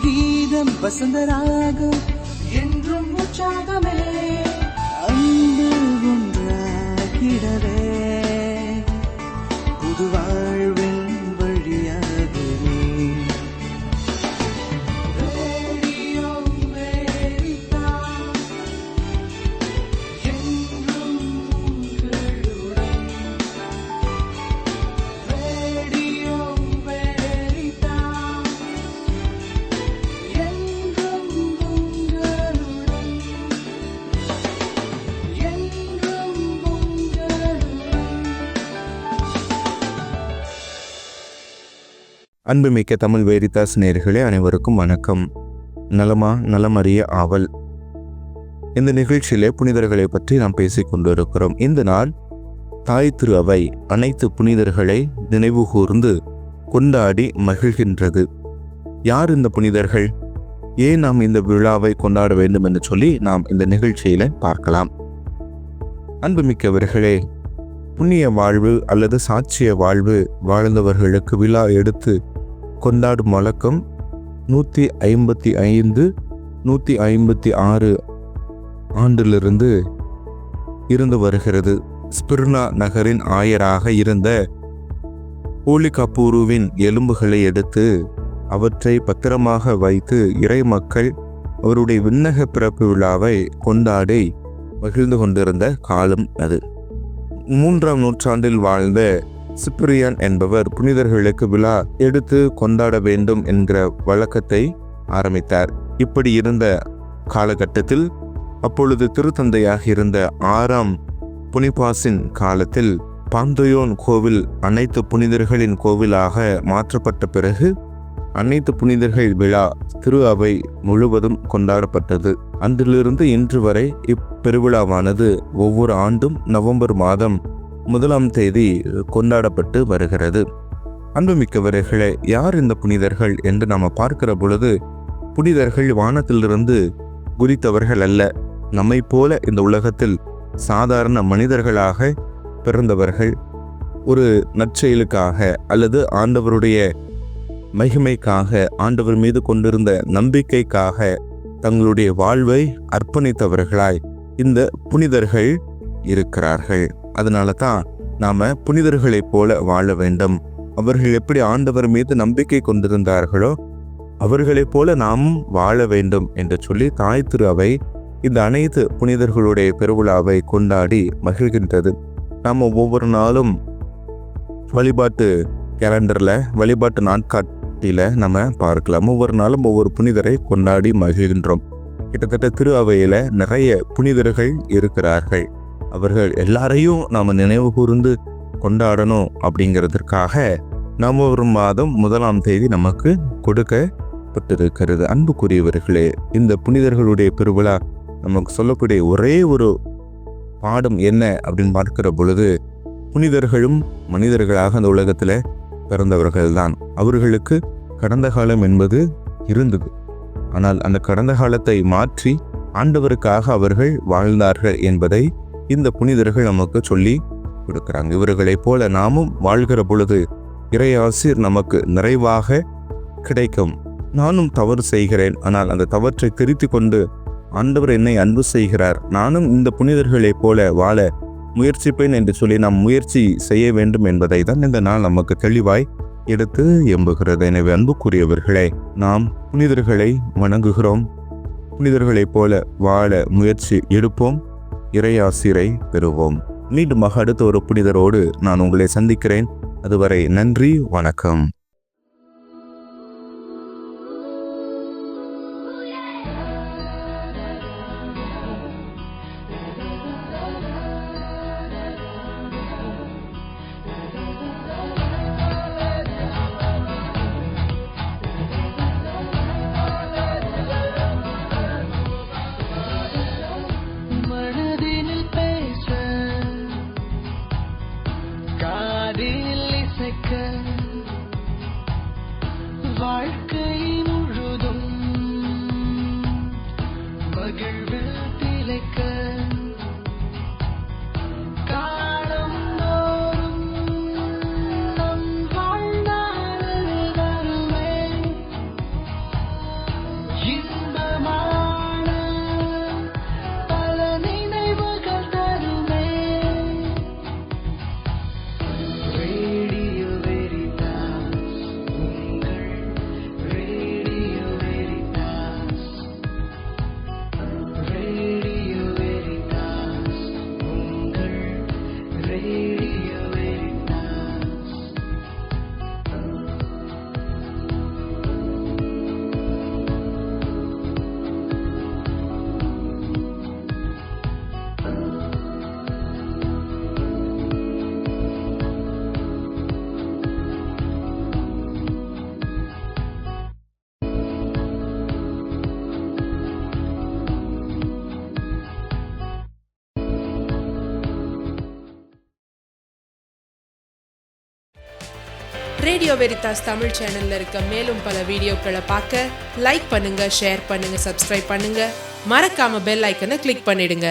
கீதம் வசந்தராகம் என்றும் உற்சாகமே அன்பு ஒன்றாகிடவே புது வாழ்வின் வழியாகவே ரேடியோ அமெரிக்கா என்றும் உங்களுடன் ரேடியோ அமெரிக்கா என்றும் உங்களுடன் என்றும் உங்களுடன். அன்புமிக்க தமிழ் வேரிதாஸ் நேயர்களே அனைவருக்கும் வணக்கம். நலமா நலமறிய ஆவல். இந்த நிகழ்ச்சியிலே புனிதர்களை பற்றி நாம் பேசிக் கொண்டிருக்கிறோம். இந்த நாள் தாய் திரு அவை அனைத்து புனிதர்களை நினைவு கூர்ந்து கொண்டாடி மகிழ்கின்றது. யார் இந்த புனிதர்கள்? ஏன் நாம் இந்த விழாவை கொண்டாட வேண்டும் என்று சொல்லி நாம் இந்த நிகழ்ச்சியில பார்க்கலாம். அன்புமிக்கவர்களே, புண்ணிய வாழ்வு அல்லது சாட்சிய வாழ்வு வாழ்ந்தவர்களுக்கு விழா எடுத்து கொண்டாடும் வழக்கம் 155 156 ஆண்டிலிருந்து இருந்து வருகிறது. ஸ்பிர்னா நகரின் ஆயராக இருந்த ஹோலி கபூருவின் எலும்புகளை எடுத்து அவற்றை பத்திரமாக வைத்து இறை மக்கள் அவருடைய விண்ணக பிறப்பு விழாவை கொண்டாடி மகிழ்ந்து கொண்டிருந்த காலம் அது. 3ஆம் நூற்றாண்டில் வாழ்ந்த சிப்ரியன் என்பவர் புனிதர்களுக்கு விழா எடுத்து கொண்டாட வேண்டும் என்கிற வழக்கத்தை ஆரம்பித்தார். இப்படி இருந்த காலகட்டத்தில் அப்பொழுது திருத்தந்தையாக இருந்த 6ஆம் புனிபாசின் காலத்தில் பாந்தோயோன் கோவில் அனைத்து புனிதர்களின் கோவிலாக மாற்றப்பட்ட பிறகு அனைத்து புனிதர்கள் விழா திரு அவை முழுவதும் கொண்டாடப்பட்டது. அன்றிலிருந்து இன்று வரை இப்பெருவிழாவானது ஒவ்வொரு ஆண்டும் நவம்பர் மாதம் 1ஆம் தேதி கொண்டாடப்பட்டு வருகிறது. அன்புமிக்கவர்களே, யார் இந்த புனிதர்கள் என்று நாம் பார்க்கிற பொழுது புனிதர்கள் வானத்திலிருந்து குதித்தவர்கள் அல்ல. நம்மை போல இந்த உலகத்தில் சாதாரண மனிதர்களாக பிறந்தவர்கள். ஒரு நற்செயலுக்காக அல்லது ஆண்டவருடைய மகிமைக்காக, ஆண்டவர் மீது கொண்டிருந்த நம்பிக்கைக்காக தங்களுடைய வாழ்வை அர்ப்பணித்தவர்களாய் இந்த புனிதர்கள் இருக்கிறார்கள். அதனால தான் நாம புனிதர்களைப் போல வாழ வேண்டும். அவர்கள் எப்படி ஆண்டவர் மீது நம்பிக்கை கொண்டிருந்தார்களோ அவர்களைப் போல நாமும் வாழ வேண்டும் என்று சொல்லி தாய் திரு அவை இந்த அனைத்து புனிதர்களுடைய பெருவிழாவை கொண்டாடி மகிழ்கின்றது. நாம் ஒவ்வொரு நாளும் வழிபாட்டு கேலண்டர்ல வழிபாட்டு நாட்காட்டில நம்ம பார்க்கலாம். ஒவ்வொரு நாளும் ஒவ்வொரு புனிதரை கொண்டாடி மகிழ்கின்றோம். கிட்டத்தட்ட திரு அவையில நிறைய புனிதர்கள் இருக்கிறார்கள். அவர்கள் எல்லாரையும் நாம் நினைவு கூர்ந்து கொண்டாடணும் அப்படிங்கிறதுக்காக நவம்பர் மாதம் 1ஆம் தேதி நமக்கு கொடுக்கப்பட்டிருக்கிறது. அன்புக்குரியவர்களே, இந்த புனிதர்களுடைய பெருவிழா நமக்கு சொல்லக்கூடிய ஒரே ஒரு பாடம் என்ன அப்படின்னு பார்க்கிற பொழுது, புனிதர்களும் மனிதர்களாக அந்த உலகத்தில் பிறந்தவர்கள் தான். அவர்களுக்கு கடந்த காலம் என்பது இருந்தது. ஆனால் அந்த கடந்த காலத்தை மாற்றி ஆண்டவருக்காக அவர்கள் வாழ்ந்தார்கள் என்பதை இந்த புனிதர்கள் நமக்கு சொல்லி கொடுக்கிறாங்க. இவர்களைப் போல நாமும் வாழ்கிற பொழுது இறையாசிர் நமக்கு நிறைவாக கிடைக்கும். நானும் தவறு செய்கிறேன், ஆனால் அந்த தவற்றை திருத்தி கொண்டு ஆண்டவர் என்னை அன்பு செய்கிறார், நானும் இந்த புனிதர்களைப் போல வாழ முயற்சிப்பேன் என்று சொல்லி நாம் முயற்சி செய்ய வேண்டும் என்பதை தான் இந்த நாள் நமக்கு தெளிவாய் எடுத்து எம்புகிறது. எனவே அன்புக்குரியவர்களே, நாம் புனிதர்களை வணங்குகிறோம். புனிதர்களைப் போல வாழ முயற்சி எடுப்போம். இறையாசிரை பெறுவோம். மீண்டும் அடுத்த ஒரு புனிதரோடு நான் உங்களை சந்திக்கிறேன். அதுவரை நன்றி, வணக்கம். ரேடியோ வெரிதாஸ் தமிழ் சேனல்ல இருக்க மேலும் பல வீடியோக்களை பார்க்க லைக் பண்ணுங்க, ஷேர் பண்ணுங்க, சப்ஸ்கிரைப் பண்ணுங்க. மறக்காம பெல் ஐக்கனை கிளிக் பண்ணிடுங்க.